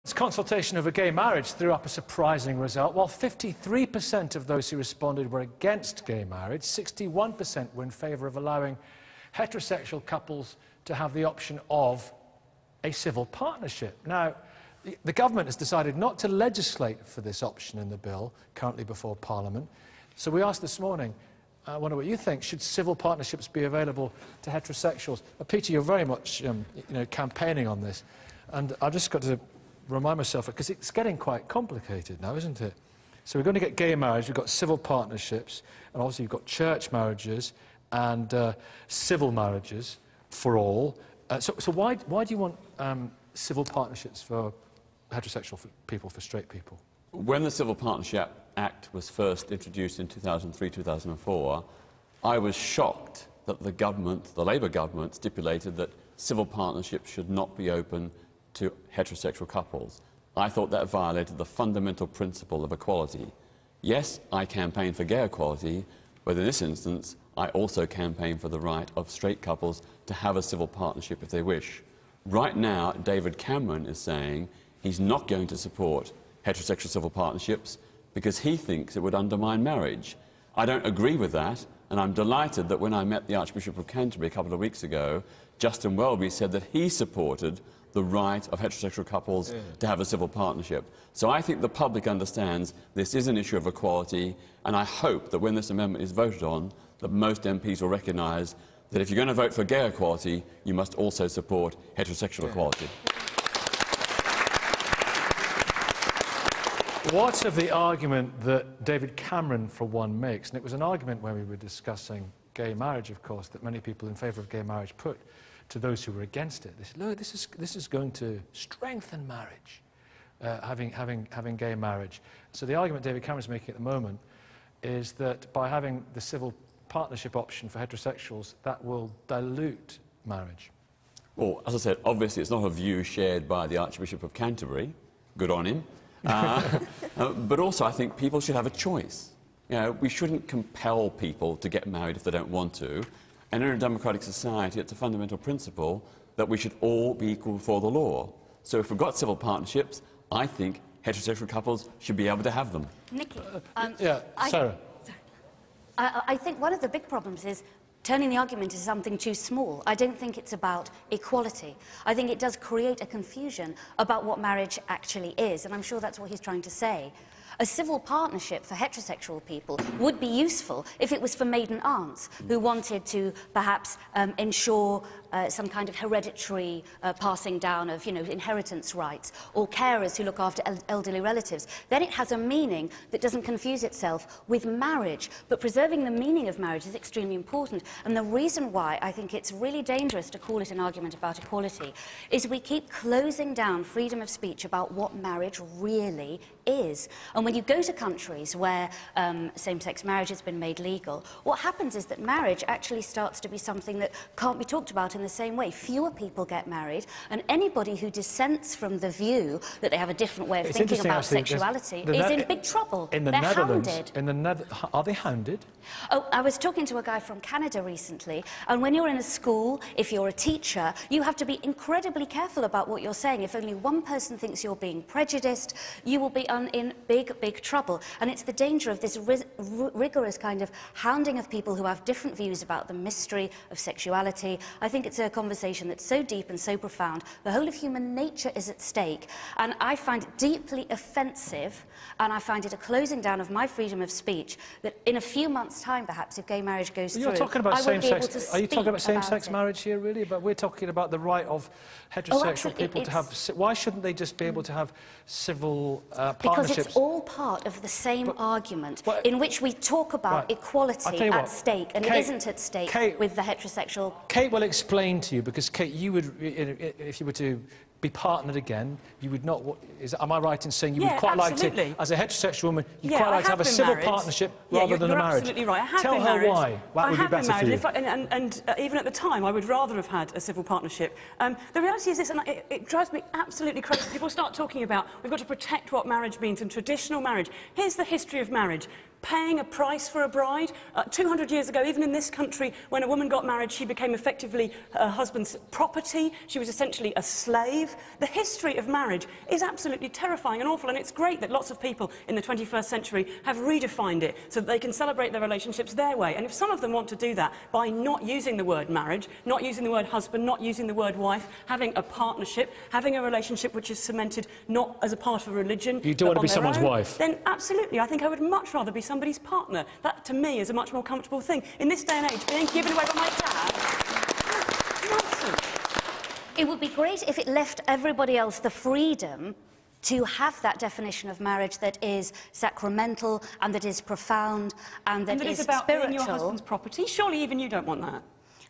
This consultation over gay marriage threw up a surprising result. While 53% of those who responded were against gay marriage, 61% were in favour of allowing heterosexual couples to have the option of a civil partnership. Now, the government has decided not to legislate for this option in the bill currently before Parliament. So we asked this morning, I wonder what you think, should civil partnerships be available to heterosexuals? Peter, you're very much campaigning on this, and I've just got to remind myself, because it's getting quite complicated now, isn't it? So we're going to get gay marriage, we've got civil partnerships, and obviously you've got church marriages and civil marriages for all. So why do you want civil partnerships for heterosexual people, for straight people? When the Civil Partnership Act was first introduced in 2003-2004, I was shocked that the government, the Labour government, stipulated that civil partnerships should not be open to heterosexual couples. I thought that violated the fundamental principle of equality. Yes, I campaigned for gay equality, but in this instance, I also campaigned for the right of straight couples to have a civil partnership if they wish. Right now, David Cameron is saying he's not going to support heterosexual civil partnerships because he thinks it would undermine marriage. I don't agree with that, and I'm delighted that when I met the Archbishop of Canterbury a couple of weeks ago, Justin Welby said that he supported the right of heterosexual couples to have a civil partnership. So I think the public understands this is an issue of equality, and I hope that when this amendment is voted on, that most MPs will recognise that if you're going to vote for gay equality, you must also support heterosexual equality. What's of the argument that David Cameron, for one, makes? And it was an argument when we were discussing gay marriage, of course, that many people in favour of gay marriage put to those who were against it. They said, look, this is going to strengthen marriage, having gay marriage. So the argument David Cameron's making at the moment is that by having the civil partnership option for heterosexuals, that will dilute marriage. Well, as I said, obviously it's not a view shared by the Archbishop of Canterbury. Good on him. But also I think people should have a choice. You know, we shouldn't compel people to get married if they don't want to. And in a democratic society, it's a fundamental principle that we should all be equal before the law. So if we've got civil partnerships, I think heterosexual couples should be able to have them. Nikki, Sarah. I think one of the big problems is turning the argument into something too small. I don't think it's about equality. I think it does create a confusion about what marriage actually is, and I'm sure that's what he's trying to say. A civil partnership for heterosexual people would be useful if it was for maiden aunts who wanted to perhaps ensure some kind of hereditary passing down of, inheritance rights, or carers who look after elderly relatives. Then it has a meaning that doesn't confuse itself with marriage. But preserving the meaning of marriage is extremely important. And the reason why I think it's really dangerous to call it an argument about equality is we keep closing down freedom of speech about what marriage really is. And when you go to countries where same-sex marriage has been made legal, what happens is that marriage actually starts to be something that can't be talked about in the same way. Fewer people get married, and anybody who dissents from the view that they have a different way of thinking about sexuality is in big trouble. In the Netherlands, are they hounded? Oh, I was talking to a guy from Canada recently, and when you're in a school, if you're a teacher, you have to be incredibly careful about what you're saying. If only one person thinks you're being prejudiced, you will be in big trouble. And it's the danger of this rigorous kind of hounding of people who have different views about the mystery of sexuality. I think it's a conversation that's so deep and so profound. The whole of human nature is at stake, and I find it deeply offensive, and I find it a closing down of my freedom of speech that in a few months' time, perhaps, if gay marriage goes through, you're talking about same-sex. Are you talking about same-sex it. marriage here, really? But we're talking about the right of heterosexual people to have... Why shouldn't they just be able to have civil partnerships? Because it's all part of the same argument in which we talk about equality at stake, and Kate, it isn't at stake with the heterosexual... Kate will explain to you, because, Kate, you would, if you were to be partnered again, you would not... am I right in saying you would quite like to, as a heterosexual woman, you'd quite like to have a civil partnership rather than a marriage? Absolutely right. I have Tell been her married. why. That would be better for you. And even at the time, I would rather have had a civil partnership. The reality is this, and it drives me absolutely crazy. People start talking about we've got to protect what marriage means and traditional marriage. Here's the history of marriage. paying a price for a bride. 200 years ago, even in this country, when a woman got married, she became effectively her husband's property. She was essentially a slave. The history of marriage is absolutely terrifying and awful, and it's great that lots of people in the 21st century have redefined it so that they can celebrate their relationships their way. And if some of them want to do that by not using the word marriage, not using the word husband, not using the word wife, having a partnership, having a relationship which is cemented not as a part of a religion, you don't want to be someone's own, wife? Then absolutely, I think I would much rather be somebody's partner. That, to me, is a much more comfortable thing. In this day and age, being given away by my dad, nonsense. It would be great if it left everybody else the freedom to have that definition of marriage that is sacramental and that is profound and that is about spiritual. being your husband's property. Surely even you don't want that.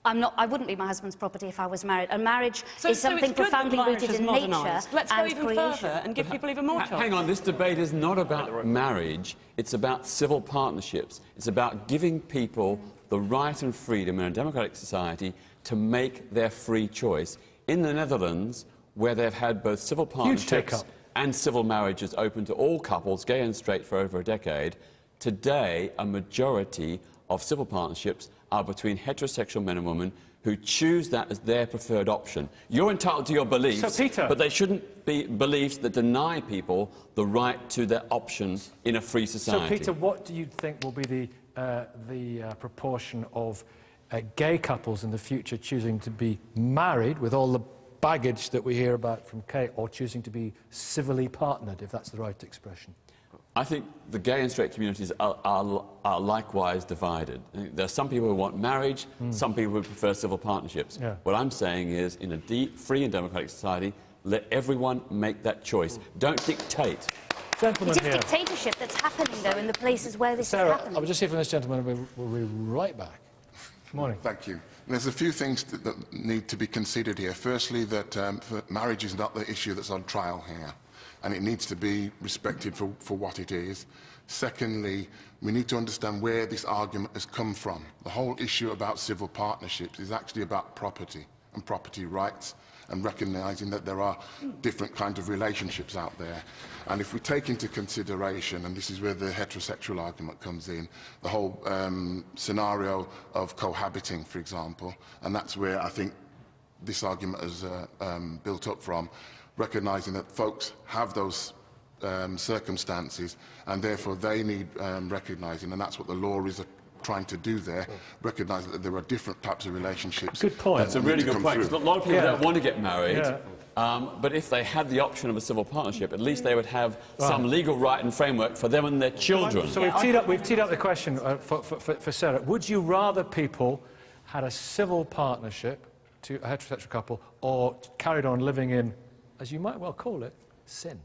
I wouldn't be my husband's property if I was married. And marriage is something profoundly rooted in nature. Let's go even creation. further and give people even more choice. Hang on, this debate is not about marriage, it's about civil partnerships. It's about giving people the right and freedom in a democratic society to make their free choice. In the Netherlands, where they've had both civil partnerships and civil marriages open to all couples, gay and straight, for over a decade, today a majority of civil partnerships are between heterosexual men and women who choose that as their preferred option. You're entitled to your beliefs, but they shouldn't be beliefs that deny people the right to their options in a free society. So, Peter, what do you think will be the proportion of gay couples in the future choosing to be married with all the baggage that we hear about from Kate, or choosing to be civilly partnered, if that's the right expression? I think the gay and straight communities are likewise divided. There are some people who want marriage, some people who prefer civil partnerships. Yeah. What I'm saying is, in a deep, free and democratic society, let everyone make that choice. Don't dictate. Gentlemen It is here. dictatorship that's happening, though, in the places where this is Sarah, happening. I will just hear from this gentleman and we'll be right back. Good morning. Thank you. There's a few things that need to be considered here. Firstly, that marriage is not the issue that's on trial here, and it needs to be respected for what it is. Secondly, we need to understand where this argument has come from. The whole issue about civil partnerships is actually about property and property rights, and recognising that there are different kinds of relationships out there. And if we take into consideration, and this is where the heterosexual argument comes in, the whole scenario of cohabiting, for example, and that's where I think this argument has built up from, recognising that folks have those circumstances, and therefore they need recognising, and that's what the law is trying to do there, recognise that there are different types of relationships. Good point. That's a really good point, because a lot of people don't want to get married, but if they had the option of a civil partnership, at least they would have some legal right and framework for them and their children. So we've teed up the question for Sarah. Would you rather people had a civil partnership to a heterosexual couple, or carried on living in, as you might well call it, sin?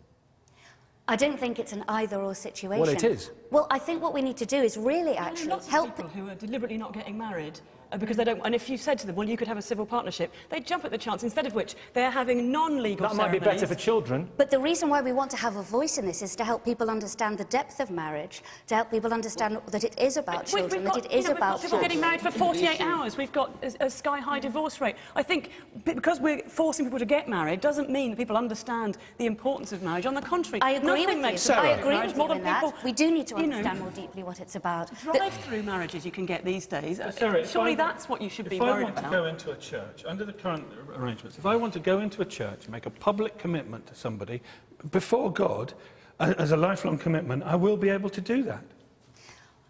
I don't think it's an either-or situation. Well, it is. Well, I think what we need to do is really actually lots help of people who are deliberately not getting married because they don't. And if you said to them, well, you could have a civil partnership, they'd jump at the chance. Instead of which, they're having non-legal That might be better for children. But the reason why we want to have a voice in this is to help people understand the depth of marriage, to help people understand that it is about children, that it is about people getting married for 48 hours. We've got a sky-high divorce rate. I think because we're forcing people to get married doesn't mean that people understand the importance of marriage. On the contrary, I agree with you. I agree with you in that. We do need to understand more deeply what it's about. Drive-through marriages you can get these days. Sarah, surely that's what you should be worried about. If I want to go into a church, under the current arrangements, if I want to go into a church and make a public commitment to somebody before God, as a lifelong commitment, I will be able to do that.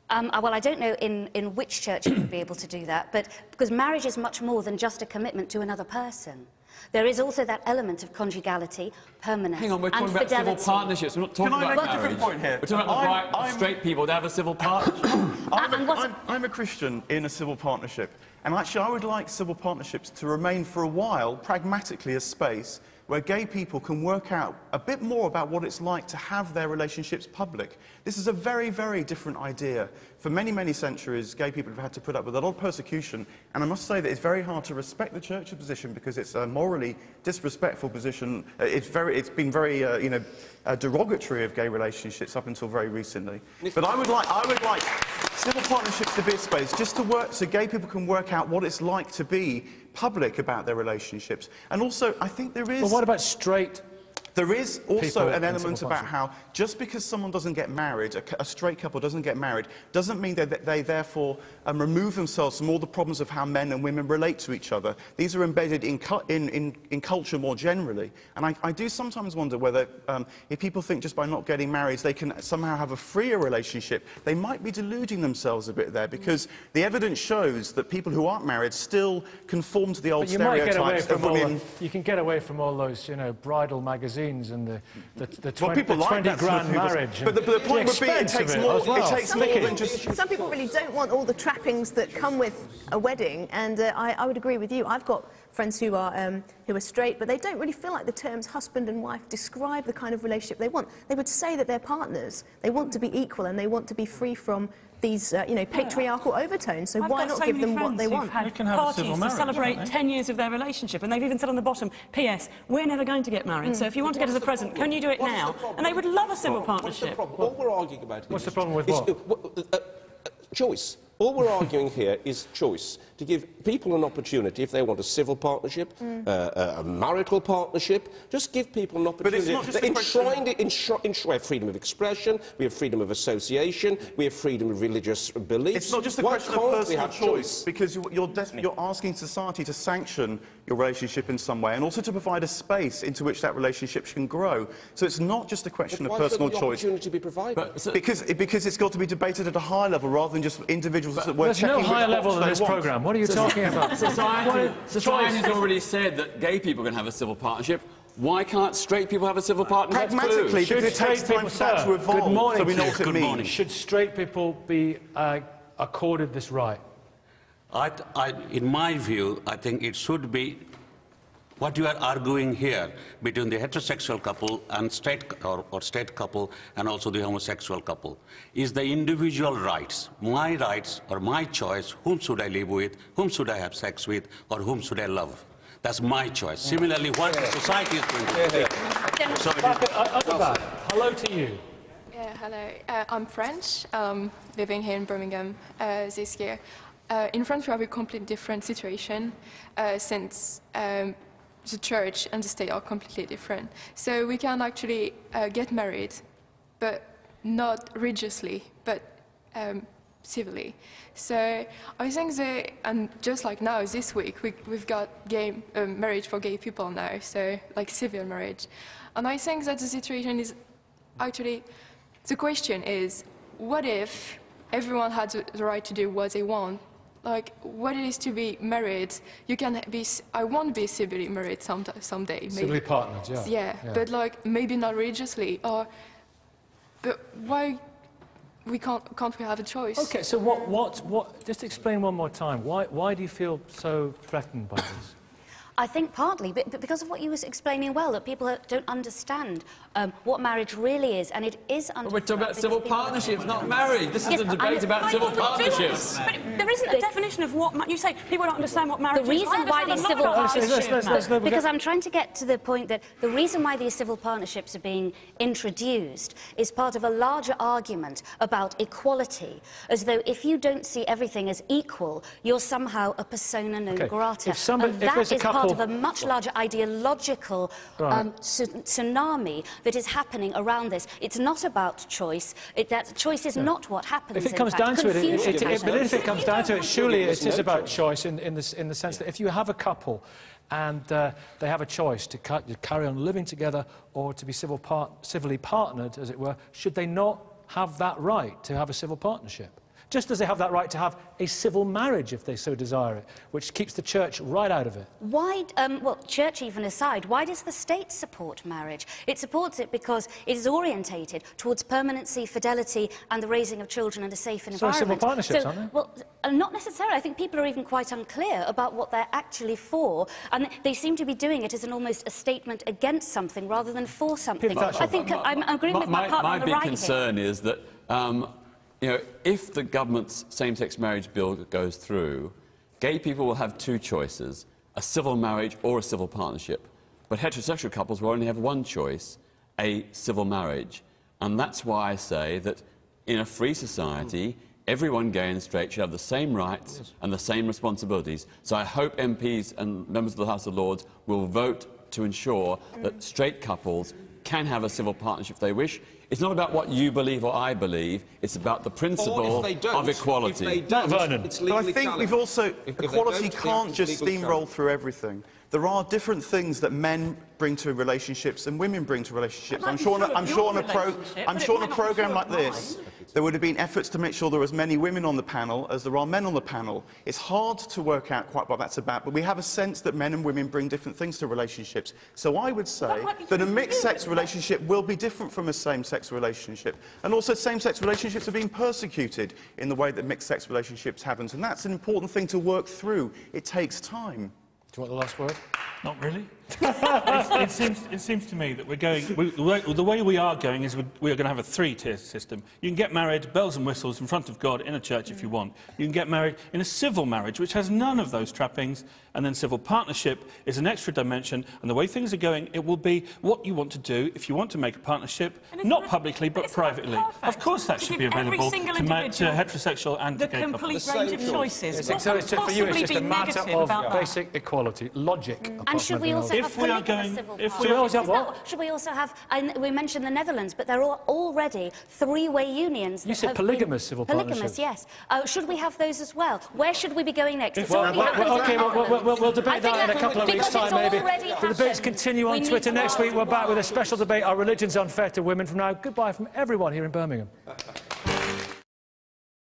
Well, I don't know in which church you would be able to do that, but because marriage is much more than just a commitment to another person. There is also that element of conjugality, permanence, Hang on, we're talking and about fidelity. civil partnerships. We're not talking about marriage. Can I make a different point here? We're talking about the right of straight people to have a civil partnership. I'm a Christian in a civil partnership, and actually I would like civil partnerships to remain for a while, pragmatically, a space where gay people can work out a bit more about what it's like to have their relationships public. This is a very, very different idea. For many, many centuries, gay people have had to put up with a lot of persecution, and I must say that it's very hard to respect the Church's position because it's a morally disrespectful position. It's been very, derogatory of gay relationships up until very recently. But I would like civil partnerships to be a space just to work so gay people can work out what it's like to be public about their relationships. And also, I think there is... Well, what about straight There is also an element civil about how just because someone doesn't get married, a straight couple doesn't get married, doesn't mean that they therefore remove themselves from all the problems of how men and women relate to each other. These are embedded in culture more generally. And I do sometimes wonder whether if people think just by not getting married they can somehow have a freer relationship, they might be deluding themselves a bit there, because the evidence shows that people who aren't married still conform to the old stereotypes of women. You can get away from all those, you know, bridal magazines and the 20 like grand marriage. But the point would be it takes more, well. it takes more than just... Some people really don't want all the trappings that come with a wedding, and I would agree with you. I've got friends who are straight, but they don't really feel like the terms husband and wife describe the kind of relationship they want. They would say that they're partners. They want to be equal, and they want to be free from these, you know, patriarchal overtones. So why not give them what they want? I've got parties to celebrate 10 years of their relationship, and they've even said on the bottom, P.S. we're never going to get married, so if you want to get us a present, can you do it now? And they would love a civil partnership. What we're arguing about here... What's the problem with what? Choice. All we're arguing here is choice, to give people an opportunity, if they want a civil partnership, a marital partnership, just give people an opportunity. But it's not just we have freedom of expression, we have freedom of association, we have freedom of religious beliefs. It's not just a question of personal choice, because you're asking society to sanction your relationship in some way, and also to provide a space into which that relationship can grow. So it's not just a question of personal choice. Why should the opportunity be provided? Because it's got to be debated at a high level rather than just individuals that we're checking. There's no higher level than this programme. What are you talking about? Society has already said that gay people can have a civil partnership. Why can't straight people have a civil partnership? Pragmatically, because it takes time for that to evolve. Good morning. So we know what it means. Should straight people be accorded this right? In my view, I think it should be what you are arguing here between the heterosexual couple and straight couple and also the homosexual couple is the individual rights, my rights or my choice, whom should I live with, whom should I have sex with, or whom should I love. That's my choice. Similarly, what society is going to do. Hello to you. Yeah, hello. I'm French, living here in Birmingham this year. In France, we have a completely different situation since the church and the state are completely different. So we can actually get married, but not religiously, but civilly. So I think that, and just like now, this week, we've got gay marriage for gay people now, so like civil marriage. And I think that the situation is actually, the question is, what if everyone had the right to do what they want? Like, what it is to be married, you can be, I want to be civilly married someday. Maybe. Civilly partnered, yeah. But like, maybe not religiously, or, but why can't we have a choice? Okay, so what, just explain one more time, why do you feel so threatened by this? I think partly but because of what you were explaining well, that people don't understand what marriage really is, and it is We're talking about civil partnerships, not marriage. This is a debate about civil partnerships. But there isn't a definition of what... You say people don't understand what marriage is. The reason why these civil partnerships... Because Because I'm trying to get to the point that the reason why these civil partnerships are being introduced is part of a larger argument about equality, as though if you don't see everything as equal, you're somehow a persona non grata. And that is part of a much larger ideological tsunami that is happening around this. It's not about choice. That choice is not what happens. If it comes down to it, surely it is about choice in the sense that if you have a couple and they have a choice to carry on living together or to be civilly partnered, as it were, should they not have that right to have a civil partnership? Just as they have that right to have a civil marriage if they so desire it, which keeps the church right out of it. Why, well, church even aside, why does the state support marriage? It supports it because it is orientated towards permanency, fidelity, and the raising of children in a safe environment. So civil partnerships, aren't they? Well, not necessarily. I think people are even quite unclear about what they're actually for, and they seem to be doing it as almost a statement against something rather than for something. I think I'm agreeing with my partner on the right here. My big concern is that you know, if the government's same-sex marriage bill goes through, gay people will have two choices, a civil marriage or a civil partnership. But heterosexual couples will only have one choice, a civil marriage. And that's why I say that in a free society, everyone, gay and straight, should have the same rights and the same responsibilities. So I hope MPs and members of the House of Lords will vote to ensure that straight couples can have a civil partnership if they wish. It's not about what you believe or I believe. It's about the principle of equality. But I think we've also... Equality can't just steamroll through everything. There are different things that men bring to relationships and women bring to relationships. I'm sure on a programme like this, there would have been efforts to make sure there were as many women on the panel as there are men on the panel. It's hard to work out quite what that's about, but we have a sense that men and women bring different things to relationships. So I would say that a mixed-sex relationship will be different from a same-sex relationship. And also same-sex relationships are being persecuted in the way that mixed-sex relationships haven't. And that's an important thing to work through. It takes time. Do you want the last word? Not really. it seems to me that the way we are going is we are going to have a three-tier system. You can get married, bells and whistles, in front of God in a church if you want. You can get married in a civil marriage, which has none of those trappings, and then civil partnership is an extra dimension, and the way things are going, it will be what you want to do if you want to make a partnership, not publicly, but privately. Of course that should be available to heterosexual and gay couples. The complete range of choices. So it's just, for you, it's just a matter of basic equality, logic. And should we also have polygamous civil partnerships? Should we also have, we mentioned the Netherlands, but there are already three-way unions. You said polygamous civil partnerships. Polygamous, yes. Should we have those as well? Where should we be going next? We'll debate that in a couple of weeks' time, maybe. The debates continue on Twitter. Next week, we're back with a special debate, Are Religions Unfair to Women? From now, goodbye from everyone here in Birmingham.